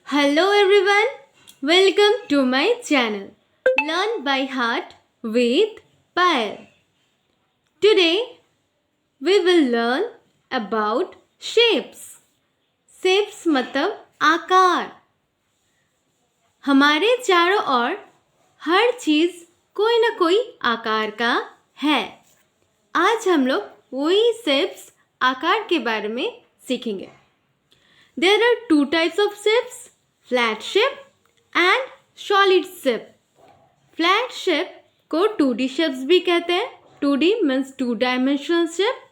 Hello everyone, welcome to my channel Learn by Heart with Payal. Today we will learn about shapes. Shapes मतलब आकार. हमारे चारों ओर हर चीज़ कोई ना कोई आकार का है. आज हम लोग वही shapes आकार के बारे में सीखेंगे. There are two types of shapes, flat shape and solid shape. Flat shape को 2D shapes भी कहते हैं. 2D means two dimensional shape.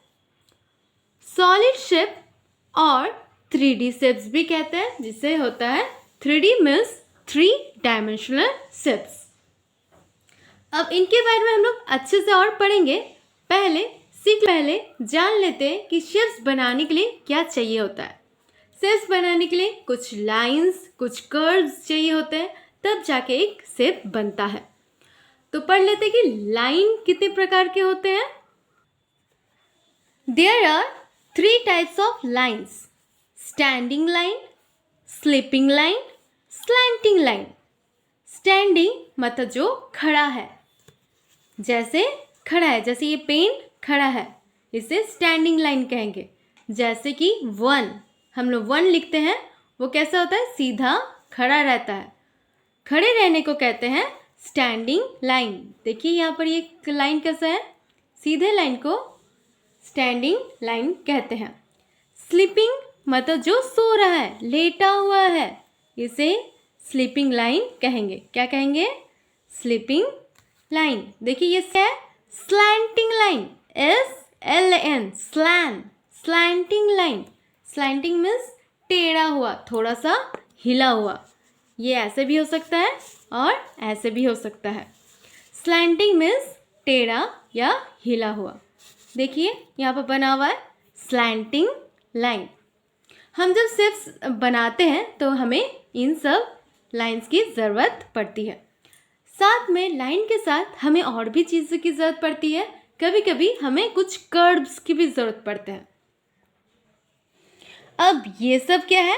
Solid shape और 3D shapes भी कहते हैं, जिससे होता है 3D means three dimensional shapes. अब इनके बारे में हम लोग अच्छे से और पढ़ेंगे. पहले जान लेते हैं कि शेप्स बनाने के लिए क्या चाहिए होता है. शेप्स बनाने के लिए कुछ लाइंस, कुछ कर्व्स चाहिए होते हैं, तब जाके एक शेप बनता है. तो पढ़ लेते हैं कि लाइन कितने प्रकार के होते हैं. There are 3 types of lines: standing line, sleeping line, slanting line. Standing मतलब जो खड़ा है, जैसे ये पेन खड़ा है, इसे स्टैंडिंग लाइन कहेंगे. जैसे कि 1, हम लोग 1 लिखते हैं, वो कैसा होता है? सीधा खड़ा रहता है. खड़े रहने को कहते हैं स्टैंडिंग लाइन. देखिए यहाँ पर ये लाइन कैसा है? सीधे लाइन को स्टैंडिंग लाइन कहते हैं. स्लीपिंग मतलब जो सो रहा है, लेटा हुआ है, इसे स्लीपिंग लाइन कहेंगे. क्या कहेंगे? Sleeping line. देखिए ये है slanting line, SLN, slanting line. Slanting means टेढ़ा हुआ, थोड़ा सा हिला हुआ. ये ऐसे भी हो सकता है और ऐसे भी हो सकता है. स्लैंटिंग मीन्स टेढ़ा या हिला हुआ. देखिए यहाँ पर बना हुआ है स्लैंटिंग लाइन. हम जब शेप्स बनाते हैं तो हमें इन सब लाइंस की ज़रूरत पड़ती है. साथ में लाइन के साथ हमें और भी चीज़ों की ज़रूरत पड़ती है. कभी कभी हमें कुछ कर्व्स की भी ज़रूरत पड़ते हैं. अब ये सब क्या है?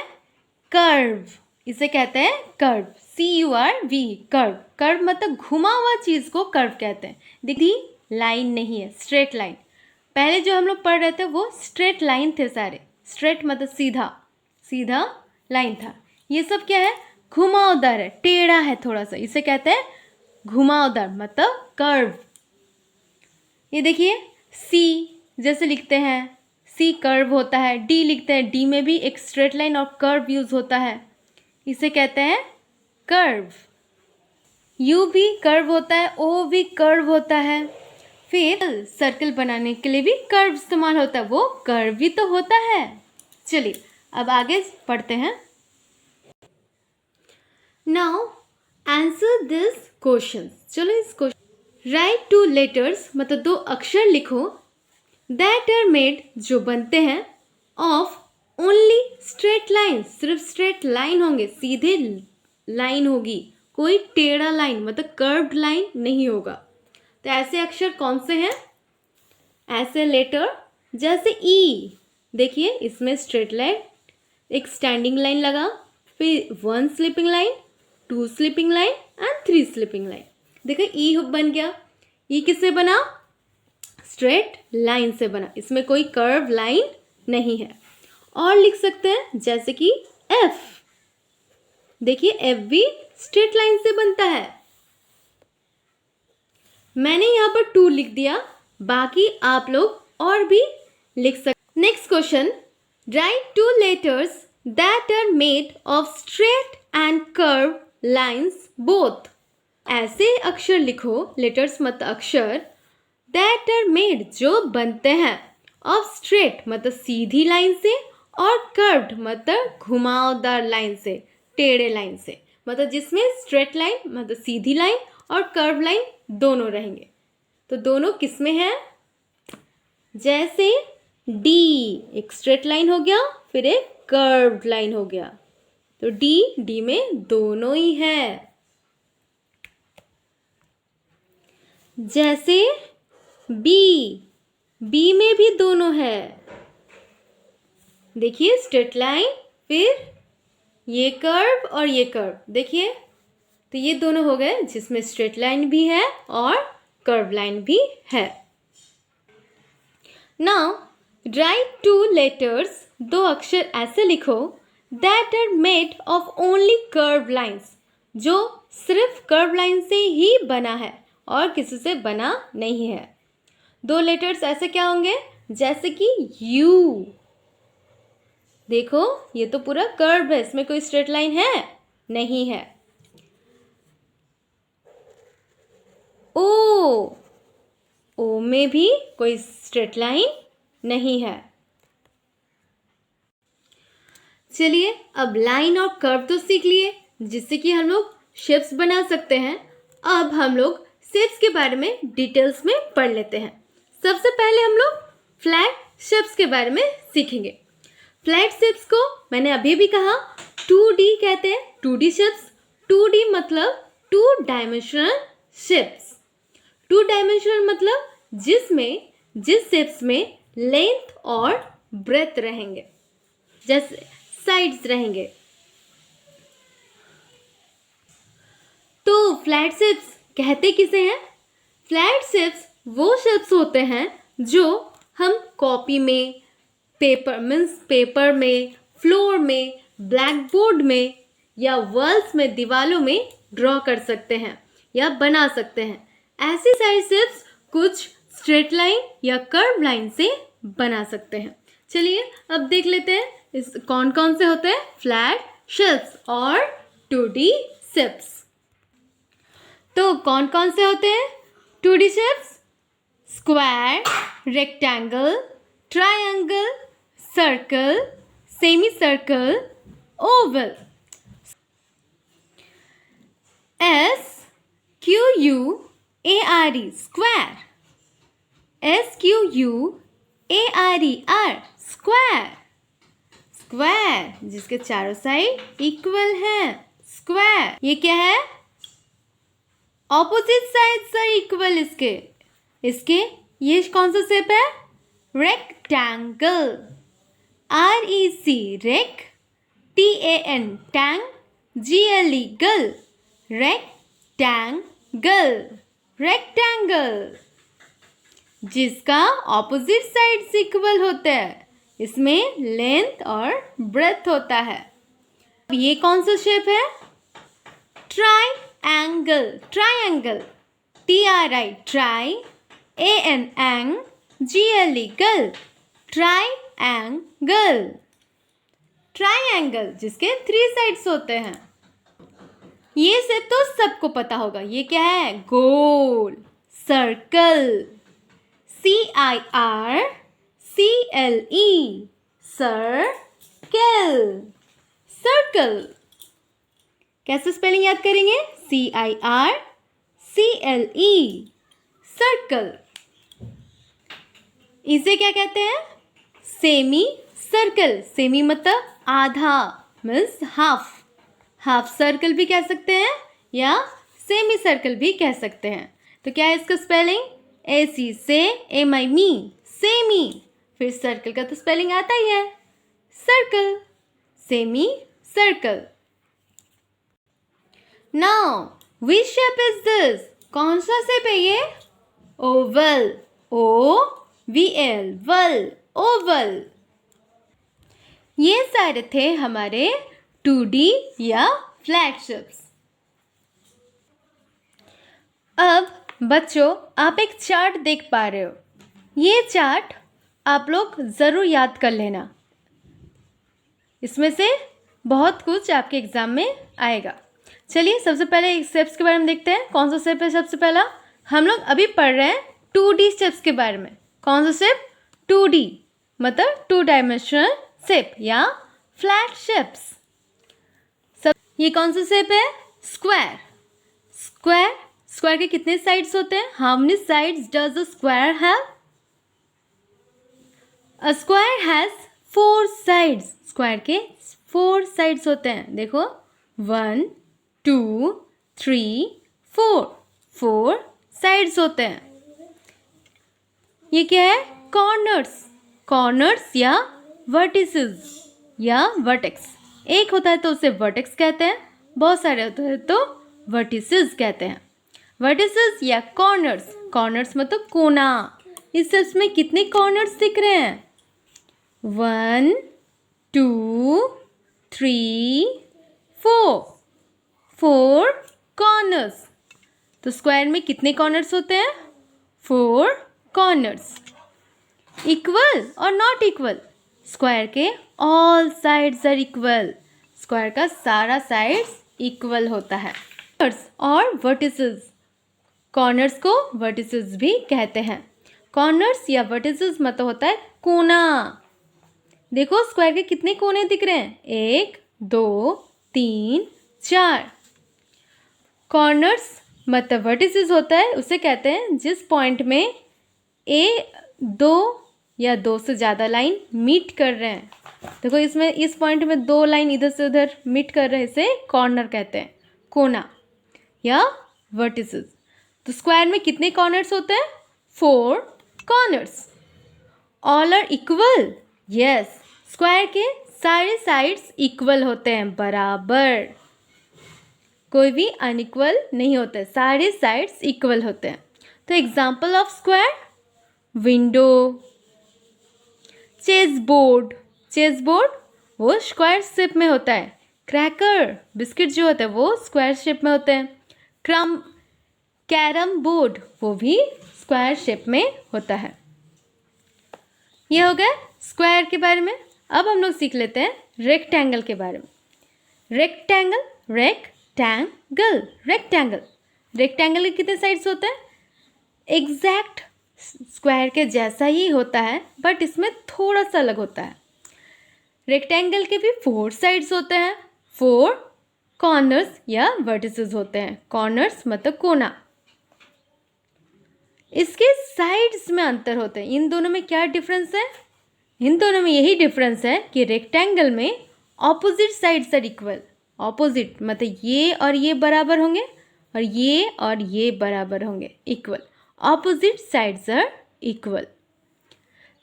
कर्व. इसे कहते हैं कर्व. CURV, curve. कर्व मतलब घुमा हुआ चीज़ को कर्व कहते हैं. देखिए लाइन नहीं है, स्ट्रेट लाइन. पहले जो हम लोग पढ़ रहे थे वो स्ट्रेट लाइन थे सारे. स्ट्रेट मतलब सीधा लाइन था. ये सब क्या है? घुमावदार है, टेढ़ा है थोड़ा सा, इसे कहते हैं घुमावदार मतलब कर्व. ये देखिए C जैसे लिखते हैं, C कर्व होता है. D लिखते हैं, D में भी एक स्ट्रेट लाइन और कर्व यूज होता है, इसे कहते हैं कर्व. U भी कर्व होता है, O भी कर्व होता है. फिर सर्कल बनाने के लिए भी कर्व इस्तेमाल होता है, वो कर्व भी तो होता है. चलिए अब आगे पढ़ते हैं. Now answer this question. चलो इस क्वेश्चन. राइट 2 लेटर्स मतलब 2 अक्षर लिखो दैट आर मेड जो बनते हैं ऑफ ओनली स्ट्रेट लाइन. सिर्फ स्ट्रेट लाइन होंगे, सीधे लाइन होगी, कोई टेढ़ा लाइन मतलब कर्व्ड लाइन नहीं होगा. तो ऐसे अक्षर कौन से हैं? ऐसे लेटर जैसे E. देखिए इसमें स्ट्रेट लाइन, एक स्टैंडिंग लाइन लगा, फिर 1 sleeping line, 2 sleeping line and 3 sleeping line. देखो E बन गया. E किससे बना? स्ट्रेट लाइन से बना, इसमें कोई कर्व लाइन नहीं है. और लिख सकते हैं जैसे कि F. देखिए F भी स्ट्रेट लाइन से बनता है. मैंने यहाँ पर 2 लिख दिया, बाकी आप लोग और भी लिख सकते. Next question. Write 2 letters that are made of straight and curve lines both. ऐसे अक्षर लिखो, लेटर्स मतलब अक्षर, दैट आर मेड जो बनते हैं, ऑफ स्ट्रेट मतलब सीधी लाइन से, और कर्व्ड मतलब घुमावदार लाइन से, टेढ़े लाइन से. मतलब जिसमें स्ट्रेट लाइन मतलब सीधी लाइन और कर्व लाइन दोनों रहेंगे. तो दोनों किस में है? जैसे D एक स्ट्रेट लाइन हो गया, फिर एक कर्व्ड लाइन हो गया. तो D में दोनों ही है. जैसे B में भी दोनों है. देखिए स्ट्रेट लाइन फिर ये कर्व और ये कर्व देखिए, तो ये दोनों हो गए जिसमें स्ट्रेट लाइन भी है और कर्व लाइन भी है। नाउ राइट 2 लेटर्स, 2 अक्षर ऐसे लिखो that are made of only curve lines, जो सिर्फ कर्व लाइन से ही बना है और किसी से बना नहीं है। 2 लेटर्स ऐसे क्या होंगे, जैसे कि यू, देखो ये तो पूरा कर्व है, इसमें कोई स्ट्रेट लाइन है नहीं है। ओ, ओ में भी कोई स्ट्रेट लाइन नहीं है। चलिए अब लाइन और कर्व तो सीख लिए, जिससे कि हम लोग शेप्स बना सकते हैं। अब हम लोग शेप्स के बारे में डिटेल्स में पढ़ लेते हैं। सबसे पहले हम लोग फ्लैट शेप्स के बारे में सीखेंगे। फ्लैट शेप्स को मैंने अभी भी कहा 2D कहते हैं, 2D शेप्स। 2D मतलब 2 डायमेंशनल शेप्स। 2 डायमेंशनल मतलब जिस शेप्स में लेंथ और ब्रेथ रहेंगे, जैसे साइड्स रहेंगे। तो फ्लैट शेप्स कहते किसे हैं? फ्लैट शेप्स वो शेप्स होते हैं जो हम कॉपी में, पेपर में, फ्लोर में, ब्लैक बोर्ड में या वॉल्स में, दीवालों में ड्रॉ कर सकते हैं या बना सकते हैं। ऐसी सारी शेप्स कुछ स्ट्रेट लाइन या कर्व लाइन से बना सकते हैं। चलिए अब देख लेते हैं इस कौन कौन से होते हैं फ्लैट शेप्स और 2D शेप्स। तो कौन कौन से होते हैं 2D shapes? Square, rectangle, triangle, circle, semi circle, Oval. SQUARE square, SQUARER square, square जिसके चारों साइड इक्वल हैं, स्क्वायर। ये क्या है? ऑपोजिट साइड्स आर इक्वल इसके ये कौन सा शेप है? रेक्टेंगल, REC रेक, TAN टैंग, GLE गल, रेक्टेंगल, रेक्टेंगल जिसका ऑपोजिट साइड्स इक्वल होते हैं, इसमें लेंथ और ब्रेथ होता है। ये कौन सा शेप है? Triangle, triangle, TRI try, AN GLE गल, ट्रायंगल, ट्रायंगल जिसके 3 साइड्स होते हैं। ये शेप तो सबको पता होगा। ये क्या है? गोल, सर्कल, CIRCLE सर्कल, सर्कल। कैसे स्पेलिंग याद करेंगे? CIRCLE circle. इसे क्या कहते हैं? Semi circle. सेमी मतलब आधा, मीन्स हाफ। हाफ सर्कल भी कह सकते हैं या सेमी सर्कल भी कह सकते हैं। तो क्या है इसका स्पेलिंग? AC से MI सेमी। फिर सर्कल का तो स्पेलिंग आता ही है, circle, semi circle. Now which shape is this? कौन सा शेप है ये? ओवल, OVL वल, ओवल। ये सारे थे हमारे 2D या फ्लैट शेप्स। अब बच्चों आप एक चार्ट देख पा रहे हो। ये चार्ट आप लोग ज़रूर याद कर लेना, इसमें से बहुत कुछ आपके एग्ज़ाम में आएगा। चलिए सबसे पहले शेप्स के बारे में देखते हैं। कौन सा शेप है सबसे पहला? हम लोग अभी पढ़ रहे हैं 2D शेप्स के बारे में। कौन सा शेप? 2D मतलब 2 डायमेंशनल शेप या फ्लैट शेप्स। सब ये कौन सा शेप है? स्क्वायर। स्क्वायर, स्क्वायर के कितने साइड्स होते हैं? How many sides does a square have? A square has 4 sides. Square के 4 साइड्स होते हैं। देखो 1 2 3 4, 4 साइड्स होते हैं। ये क्या है? कॉर्नर्स, कॉर्नर्स या वर्टिसेस या वर्टेक्स। एक होता है तो उसे वर्टेक्स कहते हैं, बहुत सारे होते हैं तो वर्टिसेस कहते हैं। वर्टिसेस या कॉर्नर्स, कॉर्नर्स मतलब कोना। इस शेप्स में कितने कॉर्नर्स दिख रहे हैं? 1 2 3 4, 4 कॉर्नर्स। तो स्क्वायर में कितने कॉर्नर्स होते हैं? 4 कॉर्नर्स। इक्वल और नॉट इक्वल, स्क्वायर के all sides are equal, square का सारा साइड्स इक्वल होता है। और वर्टिसेस, कॉर्नर्स को वर्टिसेस भी कहते हैं। कॉर्नर्स या वर्टिसेस मतलब होता है कोना। देखो स्क्वायर के कितने कोने दिख रहे हैं? 1 2 3 4। कॉर्नर्स मतलब वर्टिसेस होता है, उसे कहते हैं जिस पॉइंट में दो या दो से ज़्यादा लाइन मीट कर रहे हैं। देखो इसमें इस पॉइंट में 2 लाइन इधर से उधर मीट कर रहे हैं, इसे कॉर्नर कहते हैं, कोना या वर्टिसेस। तो स्क्वायर में कितने कॉर्नर्स होते हैं? 4 corners. All are equal, yes, square के सारे साइड्स इक्वल होते हैं, बराबर, कोई भी अनइक्वल नहीं होते, सारे साइड्स इक्वल होते हैं। तो example of square, window, chess board, chess board वो स्क्वायर शेप में होता है। क्रैकर, बिस्किट जो होते हैं वो स्क्वायर शेप में होते हैं। कैरम बोर्ड वो भी स्क्वायर शेप में होता है। ये हो गया स्क्वायर के बारे में। अब हम लोग सीख लेते हैं रेक्टेंगल के बारे में। रेक्टेंगल, रेक्टेंगल, रेक्टेंगल, रेक्टेंगल के कितने साइड्स होते हैं? एग्जैक्ट स्क्वायर के जैसा ही होता है, बट इसमें थोड़ा सा अलग होता है। रेक्टेंगल के भी 4 साइड्स होते हैं, 4 कॉर्नर्स या वर्टिसेस होते हैं। कॉर्नर्स मतलब कोना। इसके साइड्स में अंतर होते हैं। इन दोनों में क्या डिफरेंस है? इन दोनों में यही डिफरेंस है कि रेक्टेंगल में opposite sides are equal. Opposite मतलब ये और ये बराबर होंगे और ये बराबर होंगे, equal. Opposite sides are equal.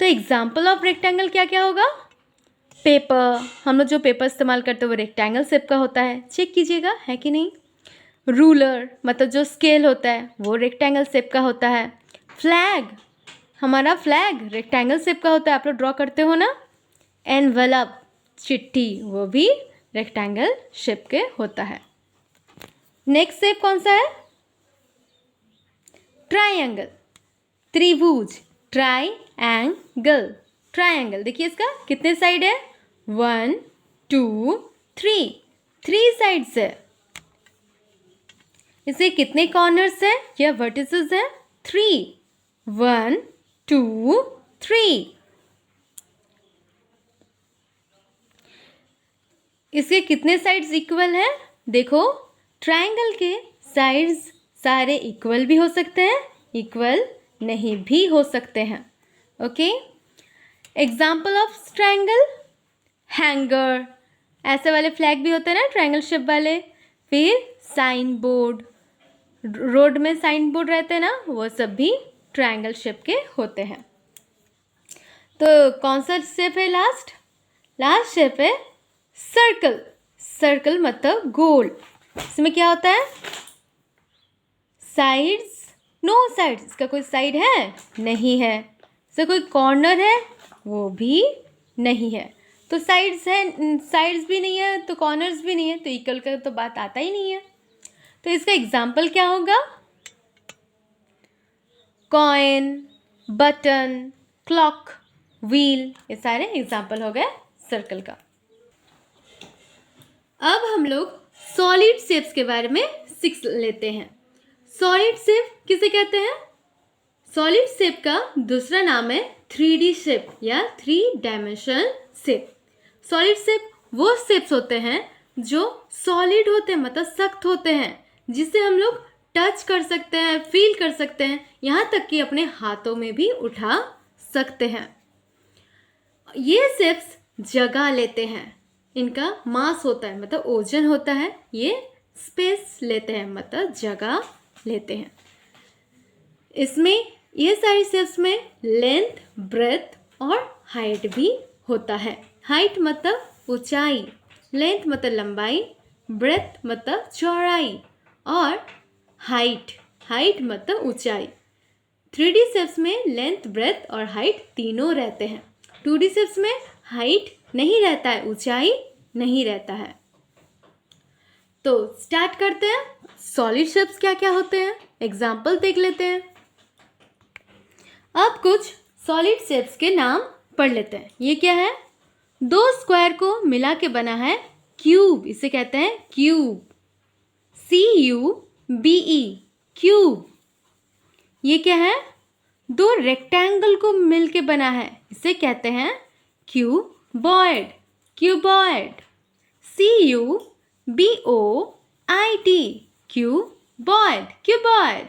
तो एग्जाम्पल ऑफ रेक्टेंगल क्या क्या होगा? पेपर, हम लोग जो पेपर इस्तेमाल करते हैं वो रेक्टेंगल शेप का होता है, चेक कीजिएगा है कि नहीं। रूलर मतलब जो स्केल होता है वो रेक्टेंगल शेप का होता है। फ्लैग, हमारा फ्लैग रेक्टेंगल शेप का होता है, आप लोग ड्रॉ करते हो ना। एनवलप, चिट्ठी, वो भी रेक्टेंगल शेप के होता है। नेक्स्ट शेप कौन सा है? ट्रायंगल, त्रिभुज, ट्रायंगल, ट्रायंगल। देखिए इसका कितने साइड है? 1 2 3, 3 साइड्स है। इसे कितने कॉर्नर्स हैं या वर्टिसेस हैं? 3, 1 2 3। इसके कितने साइड्स इक्वल हैं? देखो ट्रायंगल के साइड्स सारे इक्वल भी हो सकते हैं, इक्वल नहीं भी हो सकते हैं। Okay, example of triangle, hanger, ऐसे वाले फ्लैग भी होते हैं ना ट्रायंगल शेप वाले। फिर साइन बोर्ड, रोड में साइन बोर्ड रहते हैं ना, वो सब भी ट्रायंगल शेप के होते हैं। तो कौन सा शेप है लास्ट? लास्ट शेप है सर्कल। सर्कल मतलब गोल। इसमें क्या होता है? साइड्स, नो साइड्स, इसका कोई साइड है? नहीं है। इसका कोई कॉर्नर है? वो भी नहीं है। तो साइड्स है, साइड्स भी नहीं है तो कॉर्नर्स भी नहीं है, तो इक्वल का तो बात आता ही नहीं है। तो इसका एग्जाम्पल क्या होगा? कॉइन, बटन, क्लॉक, व्हील, ये सारे एग्जाम्पल हो गए सर्कल का। अब हम लोग सॉलिड शेप्स के बारे में सीख लेते हैं। सॉलिड शेप किसे कहते हैं? सॉलिड शेप का दूसरा नाम है 3D शेप या 3 डायमेंशनल शेप। सॉलिड शेप वो शेप्स होते हैं जो सॉलिड होते हैं, मतलब सख्त होते हैं, जिसे हम लोग टच कर सकते हैं, फील कर सकते हैं, यहाँ तक कि अपने हाथों में भी उठा सकते हैं। ये शेप्स जगह लेते हैं, इनका मास होता है मतलब ओजन होता है, ये स्पेस लेते हैं मतलब जगह लेते हैं। इसमें ये सारी शेप्स में लेंथ, ब्रेथ और हाइट भी होता है। हाइट मतलब ऊंचाई, लेंथ मतलब लंबाई, ब्रेथ मतलब चौड़ाई और हाइट मतलब ऊंचाई। 3D शेप्स में लेंथ, ब्रेथ और हाइट तीनों रहते हैं। 2D शेप्स में हाइट नहीं रहता है, ऊंचाई नहीं रहता है। तो स्टार्ट करते हैं। सॉलिड शेप्स क्या क्या होते हैं, एग्जाम्पल देख लेते हैं। अब कुछ सॉलिड शेप्स के नाम पढ़ लेते हैं। ये क्या है? दो स्क्वायर को मिला के बना है क्यूब, इसे कहते हैं क्यूब। CUBE, cube. ये क्या है? दो रेक्टेंगल को मिलके बना है, इसे कहते हैं cuboid, cuboid. CUBOID, cuboid, cuboid.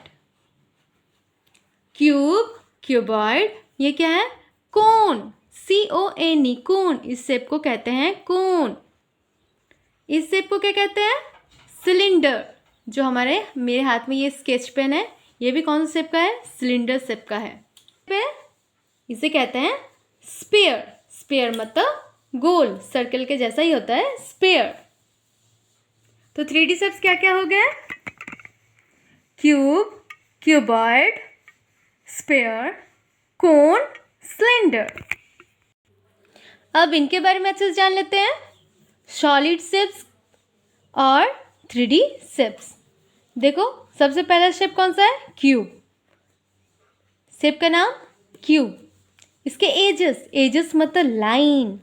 Cube, cuboid. ये क्या है? कोन, CONE, कोन। इस शेप को कहते हैं कोन। इस शेप को क्या कहते हैं? सिलेंडर। जो मेरे हाथ में ये स्केच पेन है, ये भी कौन सा शेप का है? सिलेंडर शेप का है। इसे कहते हैं स्फीयर। स्फीयर मतलब गोल, सर्कल के जैसा ही होता है स्फीयर। तो 3D शेप्स क्या क्या हो गए? क्यूब, क्यूबॉइड, स्फीयर, कोन, सिलेंडर। अब इनके बारे में अच्छे से जान लेते हैं। सॉलिड शेप्स और 3D शेप्स। देखो, सबसे पहला शेप कौन सा है? क्यूब। शेप का नाम क्यूब। इसके एजेस मतलब लाइन।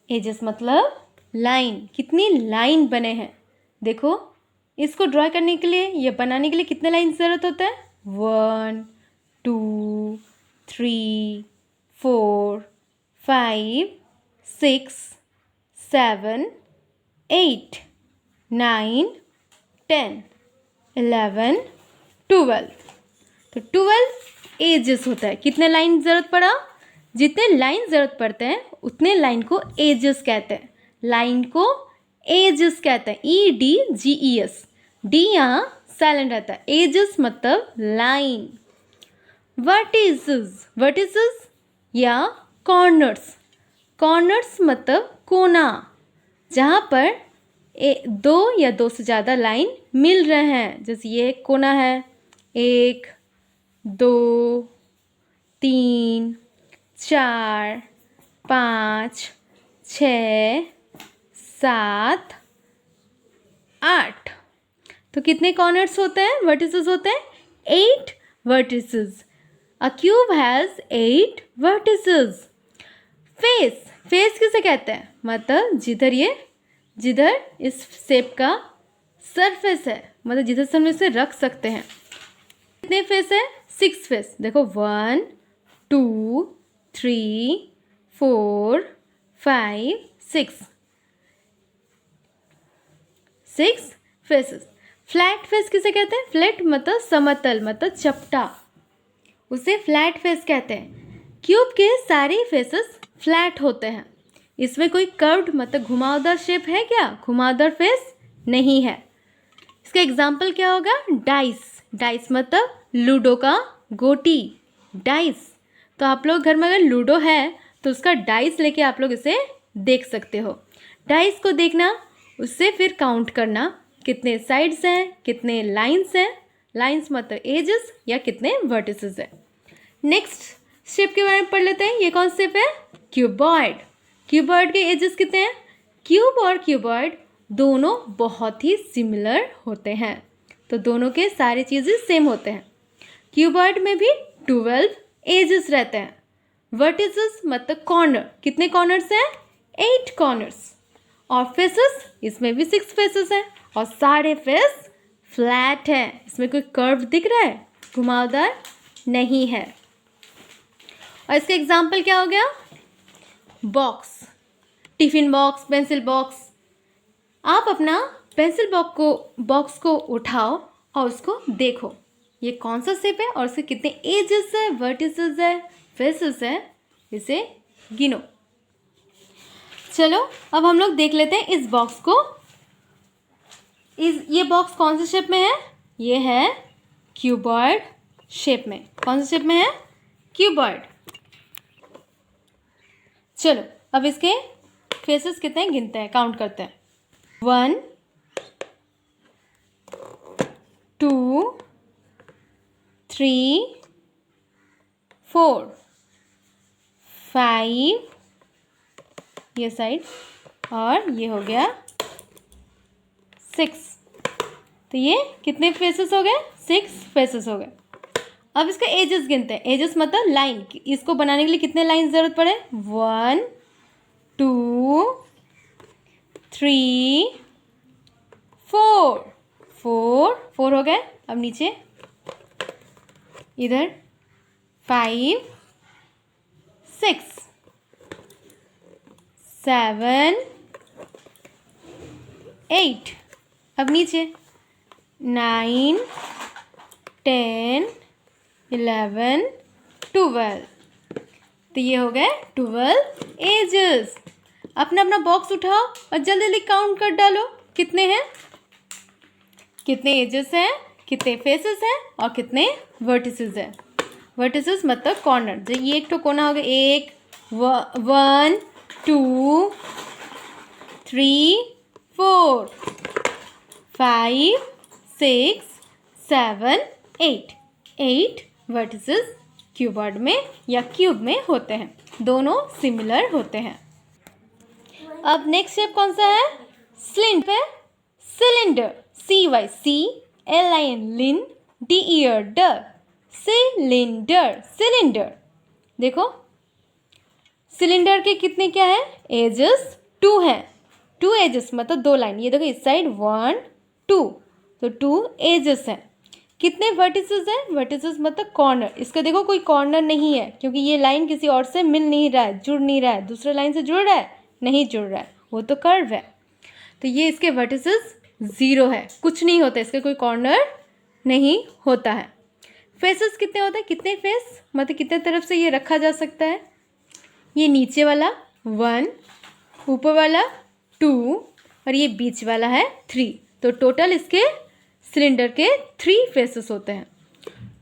एजेस मतलब लाइन, कितनी लाइन बने हैं। देखो, इसको ड्रॉ करने के लिए, ये बनाने के लिए कितने लाइन ज़रूरत होता है? 1 2 3 4 5 6 7 8 9 10 11 12। तो 12 एजेस होता है। कितने लाइन ज़रूरत पड़ा? जितने लाइन ज़रूरत पड़ते हैं उतने लाइन को एजेस कहते हैं। लाइन को एजेस कहते हैं, EDGES। डी यहाँ साइलेंट रहता है। एजेस मतलब लाइन। वर्टिसेस या कॉर्नर्स। कॉर्नर्स मतलब कोना, जहाँ पर दो या दो से ज़्यादा लाइन मिल रहे हैं। जैसे ये एक कोना है, 1 2 3 4 5 6 7 8। तो कितने कॉर्नर्स होते हैं, वर्टिसेस होते हैं? 8 vertices. A cube has 8 vertices. Face किसे कहते हैं? मतलब जिधर इस शेप का सरफेस है, मतलब जिधर से हम इसे रख सकते हैं। कितने फेस है? 6 फेस। देखो, 1 2 3 4 5 6 फेसेस। फ्लैट फेस किसे कहते हैं? फ्लैट मतलब समतल, मतलब चपटा, उसे फ्लैट फेस कहते हैं। क्यूब के सारे फेसेस फ्लैट होते हैं। इसमें कोई कर्व्ड मतलब घुमावदार शेप है क्या? घुमावदार फेस नहीं है। इसका एग्जाम्पल क्या होगा? डाइस मतलब लूडो का गोटी, डाइस। तो आप लोग घर में अगर लूडो है तो उसका डाइस लेके आप लोग इसे देख सकते हो। डाइस को देखना, उससे फिर काउंट करना कितने साइड्स हैं, कितने लाइंस हैं। लाइंस मतलब एजेस या कितने वर्टिसेस हैं। नेक्स्ट शेप के बारे में पढ़ लेते हैं। ये कौन शेप है? क्यूबॉइड। क्यूबॉइड के एजेस कितने हैं? क्यूब और क्यूबॉइड दोनों बहुत ही सिमिलर होते हैं, तो दोनों के सारे चीज़ें सेम होते हैं। क्यूबॉइड में भी 12 एजेस रहते हैं। वर्टिसेस मतलब कॉर्नर, कितने कॉर्नर्स हैं? 8 कॉर्नर्स। और फेसेस, इसमें भी 6 फेसेस हैं और सारे फेस फ्लैट हैं। इसमें कोई कर्व दिख रहा है? घुमावदार नहीं है। और इसका एग्जाम्पल क्या हो गया? Box, tiffin box, pencil box. आप अपना पेंसिल बॉक्स को उठाओ और उसको देखो, ये कौन सा शेप है और उसके कितने एजेस है, वर्टिसेस है, फेसेस है, इसे गिनो। चलो, अब हम लोग देख लेते हैं इस बॉक्स को। ये बॉक्स कौन से शेप में है? ये है क्यूबॉइड शेप में। कौन से शेप में है? क्यूबॉइड। चलो, अब इसके फेसेस कितने हैं गिनते हैं, काउंट करते हैं। 1 2 3 4 5, ये साइड, और ये हो गया 6। तो ये कितने फेसेस हो गए? 6 फेसेस हो गए। अब इसका एजेस गिनते हैं। एजेस मतलब लाइन, इसको बनाने के लिए कितने लाइन ज़रूरत पड़े? 1 2 3 4, 4 हो गए। अब नीचे इधर 5 6 7 8, अब नीचे 9 10 11 12। तो ये हो गए 12 एजेस। अपना अपना बॉक्स उठाओ और जल्दी जल्दी काउंट कर डालो कितने हैं, कितने एजेस हैं, कितने फेसेस हैं और कितने वर्टिसेस हैं। वर्टिसेस मतलब कॉर्नर। जो ये एक तो कोना हो गया, 1 2 3 4 5 6 7 8, 8 वर्टिसेस क्यूबॉइड में या क्यूब में होते हैं, दोनों सिमिलर होते हैं। अब नेक्स्ट शेप कौन सा है? सिलेंडर। सिलेंडर, CYCLIN, लिन, DER, सिलेंडर, सिलेंडर। देखो सिलेंडर के कितने क्या है? एजेस 2 हैं। 2 एजेस मतलब 2 लाइन। ये देखो इस साइड 1 2, तो 2 एजेस हैं। कितने वर्टिसेस हैं? वर्टिसेस मतलब कॉर्नर। इसका देखो कोई कॉर्नर नहीं है क्योंकि ये लाइन किसी और से मिल नहीं रहा है, जुड़ नहीं रहा है। दूसरे लाइन से जुड़ रहा है? नहीं जुड़ रहा है, वो तो कर्व है। तो ये इसके वर्टिसेस 0 है, कुछ नहीं होता, इसका कोई कॉर्नर नहीं होता है। फेसेस कितने होते हैं? कितने फेस मतलब कितने तरफ से ये रखा जा सकता है? ये नीचे वाला 1, ऊपर वाला 2 और ये बीच वाला है 3। तो टोटल इसके सिलेंडर के 3 फेसेस होते हैं।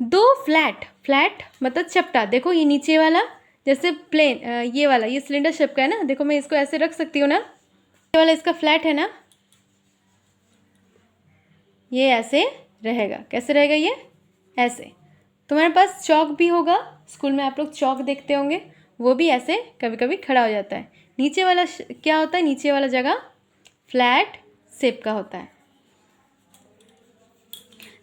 2 फ्लैट, फ्लैट मतलब चपटा। देखो ये नीचे वाला जैसे प्लेन, ये वाला ये सिलेंडर शेप का है ना। देखो मैं इसको ऐसे रख सकती हूँ ना, ये वाला इसका फ्लैट है ना, ये ऐसे रहेगा। कैसे रहेगा ये? ऐसे। तुम्हारे पास चौक भी होगा, स्कूल में आप लोग चौक देखते होंगे, वो भी ऐसे कभी कभी खड़ा हो जाता है। नीचे वाला क्या होता है? नीचे वाला जगह फ्लैट शेप का होता है।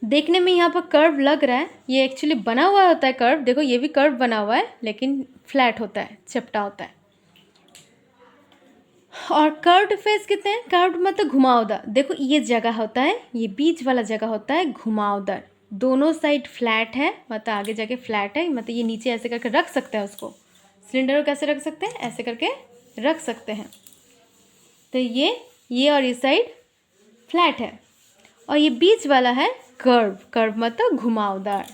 देखने में यहाँ पर कर्व लग रहा है, ये एक्चुअली बना हुआ होता है कर्व। देखो ये भी कर्व बना हुआ है लेकिन फ्लैट होता है, चपटा होता है। और कर्व्ड फेस कितने हैं? कर्व्ड मतलब घुमावदार। देखो ये जगह होता है, ये बीच वाला जगह होता है घुमावदार। दोनों साइड फ्लैट है मतलब आगे जाके फ्लैट है, मतलब ये नीचे ऐसे करके रख सकते हैं उसको। सिलेंडर को कैसे रख सकते हैं? ऐसे करके रख सकते हैं। तो ये और ये साइड फ्लैट है और ये बीच वाला है कर्व। कर्व मतलब घुमावदार।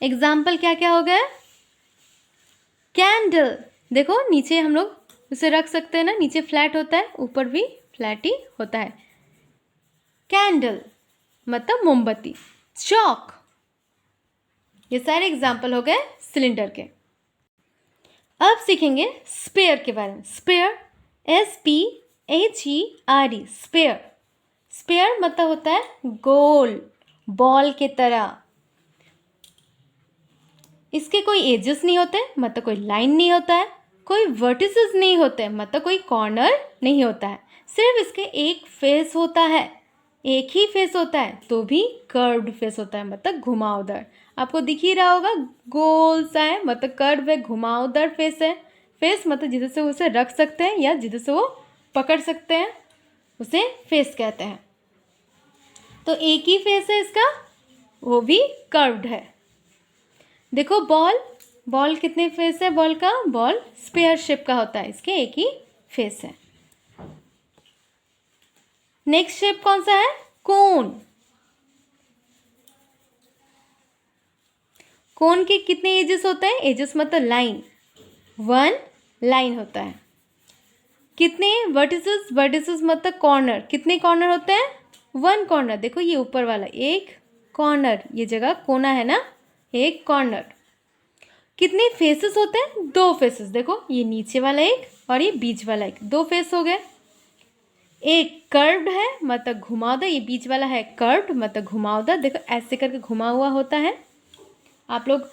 एग्जाम्पल क्या क्या हो गया? कैंडल। देखो नीचे हम लोग उसे रख सकते हैं ना, नीचे फ्लैट होता है, ऊपर भी फ्लैट ही होता है। कैंडल मतलब मोमबत्ती। चौक। ये सारे एग्जाम्पल हो गए सिलेंडर के। अब सीखेंगे स्पेयर के बारे में। Spare, SPHERE, spare. स्पेयर मतलब होता है गोल, बॉल के तरह। इसके कोई एजेस नहीं होते मतलब कोई लाइन नहीं होता है, कोई वर्टिसेस नहीं होते मतलब कोई कॉर्नर नहीं होता है। सिर्फ इसके एक फेस होता है, एक ही फेस होता है, तो भी कर्व्ड फेस होता है मतलब घुमावदार। आपको दिख ही रहा होगा, गोल सा है मतलब कर्व है, घुमावदार फेस है। फेस मतलब जिधर से उसे रख सकते हैं या जिधर से वो पकड़ सकते हैं उसे फेस कहते हैं। तो एक ही फेस है इसका, वो भी कर्व्ड है। देखो बॉल, बॉल कितने फेस है? बॉल का, बॉल स्पेयर शेप का होता है, इसके एक ही फेस है। नेक्स्ट शेप कौन सा है? कोन। कोन के कितने एजेस होते हैं? एजेस मतलब लाइन, 1 लाइन होता है। कितने वर्टिसेस? वर्टिसेस मतलब कॉर्नर। कितने कॉर्नर होते हैं? 1 कॉर्नर। देखो ये ऊपर वाला एक कॉर्नर, ये जगह कोना है ना, एक कॉर्नर। कितने फेसेस होते हैं? 2 फेसेस। देखो ये नीचे वाला एक और ये बीच वाला एक, 2 फेस हो गए। एक कर्व्ड है मतलब घुमावदार, ये बीच वाला है कर्व्ड मतलब घुमावदार। देखो ऐसे करके घुमा हुआ होता है। आप लोग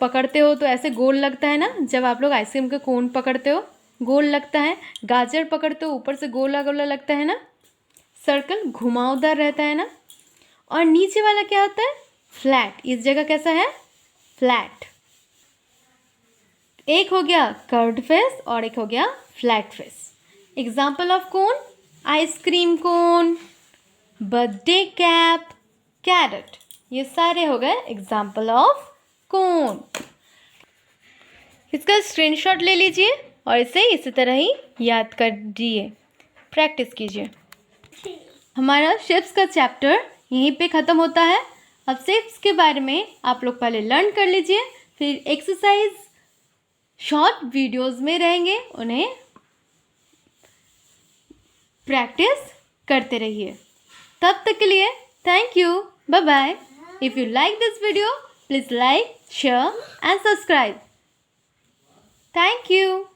पकड़ते हो तो ऐसे गोल लगता है ना, जब आप लोग आइसक्रीम के कोन पकड़ते हो गोल लगता है। गाजर पकड़ते हो ऊपर से गोला गोला लगता है ना। सर्कल घुमावदार रहता है ना। और नीचे वाला क्या होता है? फ्लैट। इस जगह कैसा है? फ्लैट। एक हो गया कर्व्ड फेस और एक हो गया flat face. Example of cone, ice cream cone, birthday cap, carrot, ये सारे हो गए एग्जाम्पल ऑफ कोन। इसका स्क्रीनशॉट ले लीजिए और इसे इसी तरह ही याद कर दीजिए, प्रैक्टिस कीजिए। हमारा शेप्स का चैप्टर यहीं पे ख़त्म होता है। अब शेप्स के बारे में आप लोग पहले लर्न कर लीजिए, फिर एक्सरसाइज शॉर्ट वीडियोस में रहेंगे, उन्हें प्रैक्टिस करते रहिए। तब तक के लिए thank you, bye bye. If you like this video, please like, share and subscribe. Thank you.